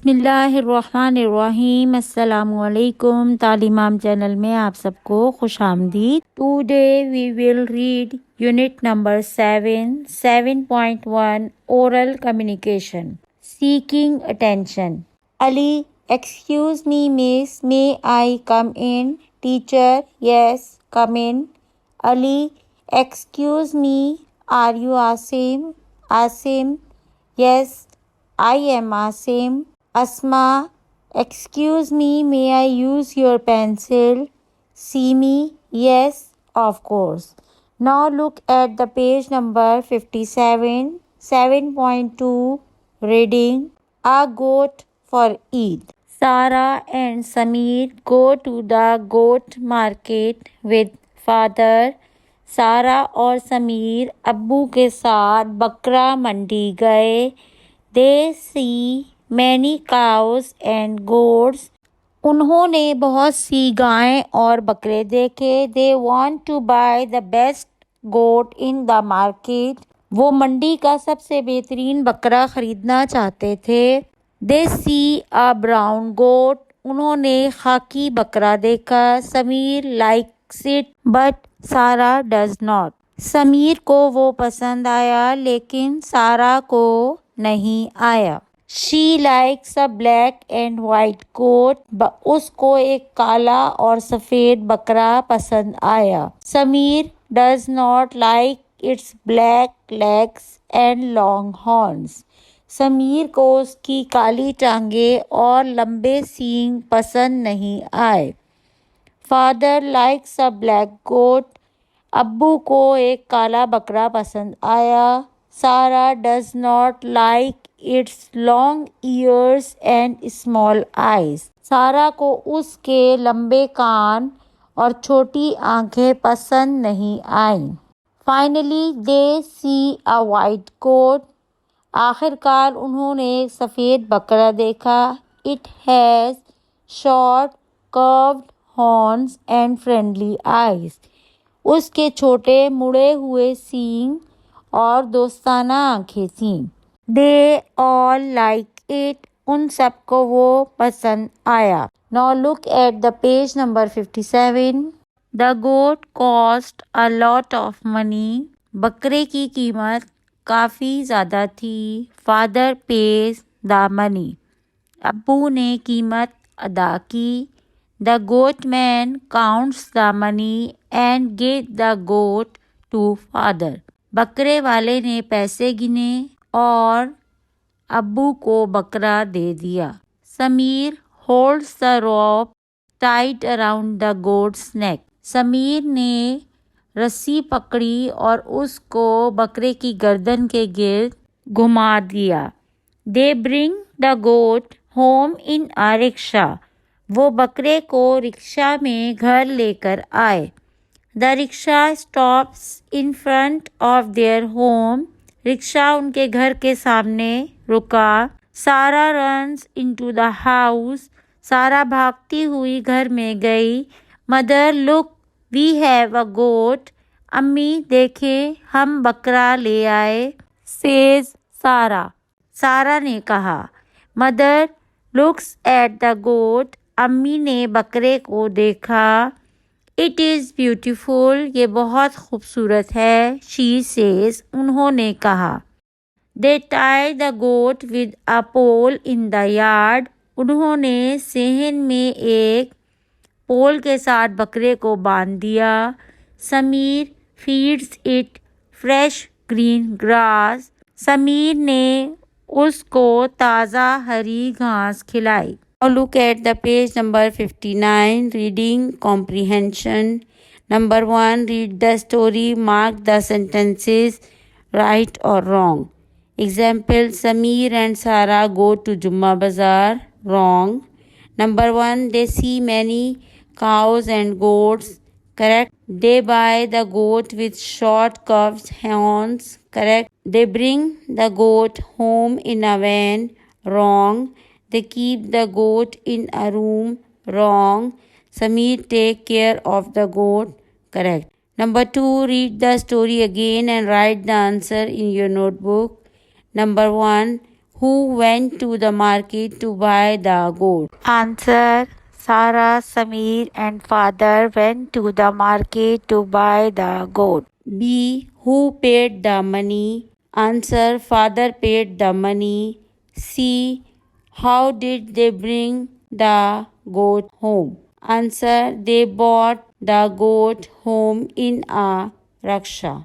بسم اللہ الرحمن الرحیم۔ السلام علیکم۔ تعلیمعام چینل میں آپ سب کو خوش آمدید۔ Today we will read Unit number 7.1 Oral Communication. Seeking attention. Ali, excuse me miss, may I come in? Teacher, yes, come in. Ali, excuse me, are you Asim? Asim, yes, I am Asim. Asma, excuse me, may I use your pencil? Simi, yes, of course. Now look at the page number 57, 7.2, reading A Goat for Eid. Sarah and Sameer go to the goat market with father. سارا اور سمیر ابو کے ساتھ بکرا منڈی گئے. They see many cows and goats. انہوں نے بہت سی گائیں اور بکرے دیکھے. They want to buy the best goat in the market. وہ منڈی کا سب سے بہترین بکرا خریدنا چاہتے تھے. They see a brown goat. انہوں نے خاکی بکرا دیکھا. سمیر likes it but سارا does not. سمیر کو وہ پسند آیا لیکن سارا کو نہیں آیا. She likes a black and white goat. اس کو ایک کالا اور سفید بکرا پسند آیا. Sameer does not like its black legs and long horns. Sameer کو اس کی کالی ٹانگیں اور لمبے سینگ پسند نہیں آئے. Father likes a black goat. ابو کو ایک کالا بکرا پسند آیا. Sarah does not like its long ears and small eyes. سارا کو اس کے لمبے کان اور چھوٹی آنکھیں پسند نہیں آئیں. Finally they see a white goat. آخر کار انہوں نے ایک سفید بکرا دیکھا. It has short curved horns and friendly eyes. اس کے چھوٹے مڑے ہوئے سینگ اور دوستانہ آنکھیں تھیں. They all like it. ان سب کو وہ پسند آیا. Now look at the page number 57. The goat cost a lot of money. بکرے کی قیمت کافی زیادہ تھی. Father pays the money. ابو نے قیمت ادا کی. The goat man counts the money and gives the goat to father. بکرے والے نے پیسے گنے اور ابو کو بکرا دے دیا. Sameer holds the rope tied around the goat's neck. Sameer نے رسی پکڑی اور اس کو بکرے کی گردن کے گرد گھما دیا. They bring the goat home in a rickshaw. وہ بکرے کو رکشہ میں گھر لے کر آئے. The rickshaw stops in front of their home. رکشہ ان کے گھر کے سامنے رکا. Sarah runs into the house. سارا بھاگتی ہوئی گھر میں گئی. Mother, look, we have a goat. امی دیکھیں ہم بکرا لے آئے. Says Sarah. سارا نے کہا. Mother looks at the goat. امی نے بکرے کو دیکھا. It is beautiful. یہ بہت خوبصورت ہے. She says. انہوں نے کہا. They tie the goat with a pole in the yard. انہوں نے صحن میں ایک پول کے ساتھ بکرے کو باندھ دیا. Sameer feeds it fresh green grass. Sameer نے اس کو تازہ ہری گھاس کھلائی. Now look at the page number 59, reading comprehension. Number 1, read the story, mark the sentences right or wrong. Example, Sameer and Sarah go to Jumma Bazaar. Wrong. Number 1, they see many cows and goats. Correct. They buy the goat with short curved horns. Correct. They bring the goat home in a van. Wrong. They keep the goat in a room. Wrong. Sameer take care of the goat. Correct. Number 2, read the story again and write the answer in your notebook. Number 1, Who went to the market to buy the goat? Answer. Sarah, Sameer and father went to the market to buy the goat. B. Who paid the money? Answer. Father paid the money. C. How did they bring the goat home? Answer. They brought the goat home in a rickshaw.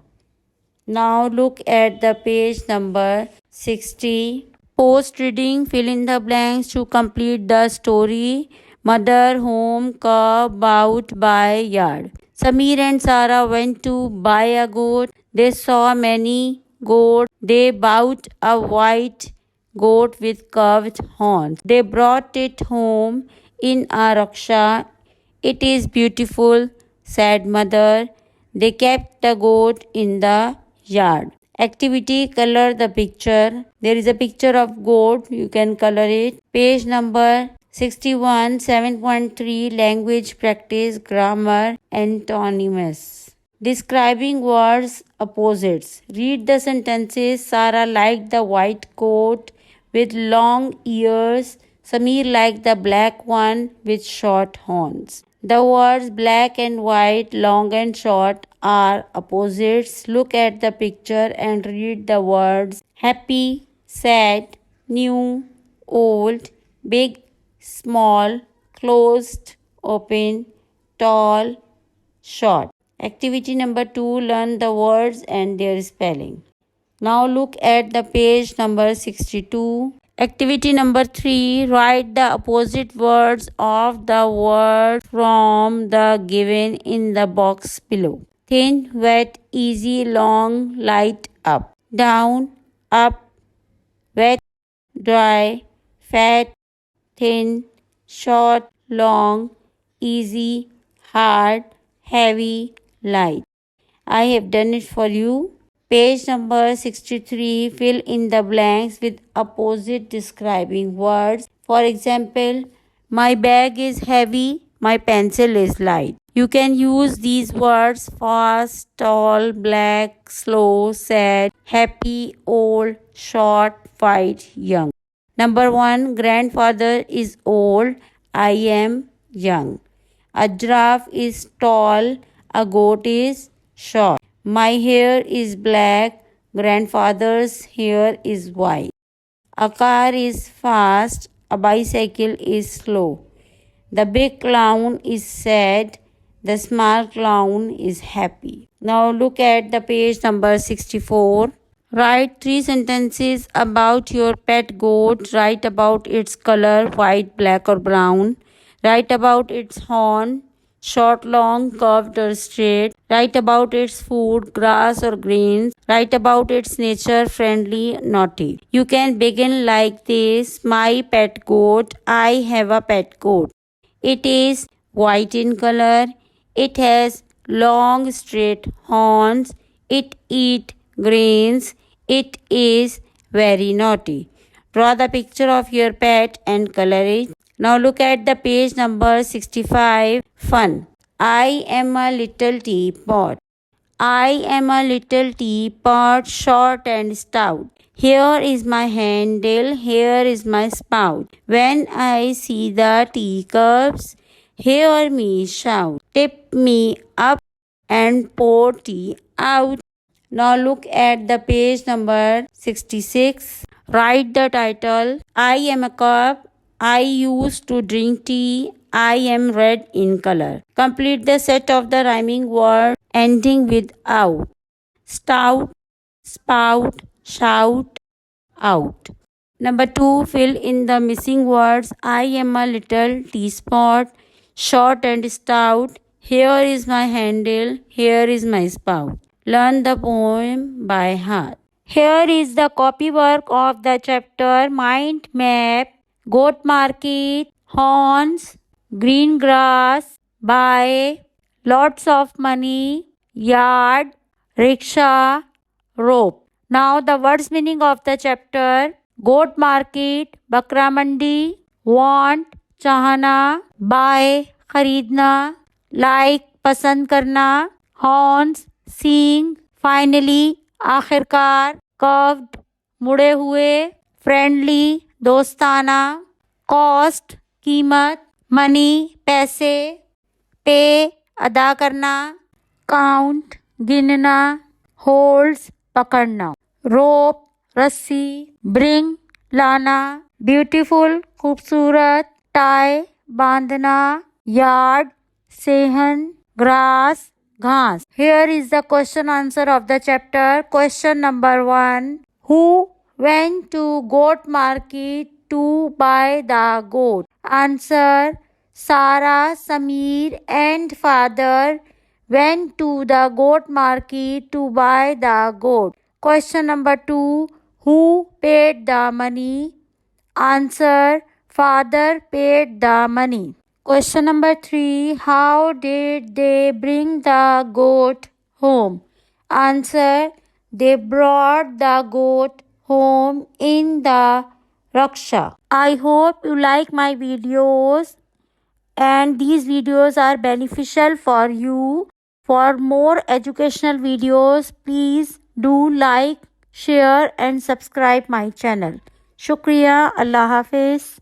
Now look at the page number 60. Post reading, fill in the blanks to complete the story. Mother, home, car, bout, buy, yard. Sameer and Sarah went to buy a goat. They saw many goats. They bought a white goat with curved horns. They brought it home in a rickshaw. It is beautiful, said mother. They kept the goat in the yard. Activity, color the picture. There is a picture of goat. You can color it. Page number 61, 7.3, language practice, grammar, antonyms. Describing words, opposites. Read the sentences. Sarah liked the white coat with long ears. Sameer liked the black one with short horns. The words black and white, long and short are opposites. Look at the picture and read the words happy, sad, new, old, big, small, closed, open, tall, short. Activity number 2, learn the words and their spelling. Now look at the page number 62. Activity number 3, write the opposite words of the word from the given in the box below. Thin, wet, easy, long, light, up. Down, up, wet, dry, fat, thin, short, long, easy, hard, heavy, light. I have done it for you. Page number 63, fill in the blanks with opposite describing words. For example, my bag is heavy, my pencil is light. You can use these words fast, tall, black, slow, sad, happy, old, short, white, young. Number 1, grandfather is old, I am young. A giraffe is tall, a goat is short. My hair is black, grandfather's hair is white. A car is fast, a bicycle is slow. The big clown is sad, the small clown is happy. Now look at the page number 64. Write 3 sentences about your pet goat. Write about its color, white, black or brown. Write about its horn, short, long, curved or straight. Write about its food, grass or grains. Write about its nature, friendly, naughty. You can begin like this. My pet goat. I have a pet goat. It is white in color. It has long straight horns. It eats grains. It is very naughty. Draw the picture of your pet and color it. Now look at the page number 65. Fun. I am a little teapot. I am a little teapot, short and stout. Here is my handle, here is my spout. When I see the teacups, hear me shout. Tip me up and pour tea out. Now look at the page number 66. Write the title. I am a cup. I used to drink tea. I am red in color. Complete the set of the rhyming word ending with out. Stout, spout, shout, out. Number 2, fill in the missing words. I am a little teapot, short and stout. Here is my handle, here is my spout. Learn the poem by heart. Here is the copywork of the chapter Mind Map, Goat Market, Horns, Green Grass, Buy, Lots of Money, Yard, Rickshaw, Rope. Now the words meaning of the chapter: Goat Market, Bakra Mandi, Want, Chahana, Buy, खरीदना, Like, पसंद करना, Horns, Seeing, Finally, आखिरकार, Curved, मुड़े हुए, friendly दोस्ताना, cost कीमत, money पैसे, पे अदा करना, काउंट गिनना, होल्ड्स पकड़ना, रोप रस्सी, ब्रिंग लाना, ब्यूटीफुल खूबसूरत, टाई बांधना, यार्ड सेहन, ग्रास घास. Here is the question answer of the chapter. Question number 1. Who went to goat market to buy the goat? Answer. Sarah, Sameer and father went to the goat market to buy the goat. Question number 2. Who paid the money? Answer. Father paid the money. Question number 3. How did they bring the goat home? Answer. They brought the goat home in the rickshaw. I hope you like my videos and these videos are beneficial for you. For more educational videos, please do like, share and subscribe my channel. Shukriya. Allah Hafiz.